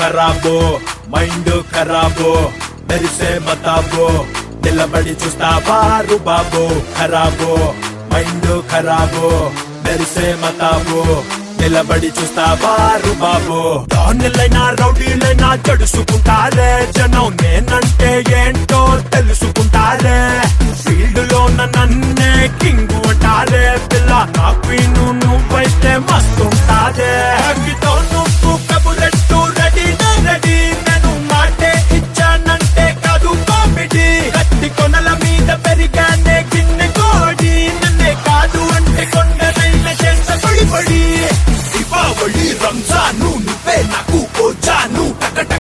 ఖరాబో mind ఖరాబో మెరిసే మతాబో నిలబడి చూస్తావా రుబాబో ఖరాబో మైండ్ ఖరాబో మెరిసే మతాబో నిలబడి చూస్తావా రుబాబో డాన్లైనా రౌడీలైనా జడుసుకుంటారే జనం నేనంటే ఏంటో తెలుసుకుంటారే ఫీల్డ్ లో నన్నే కింగ్ అంటారే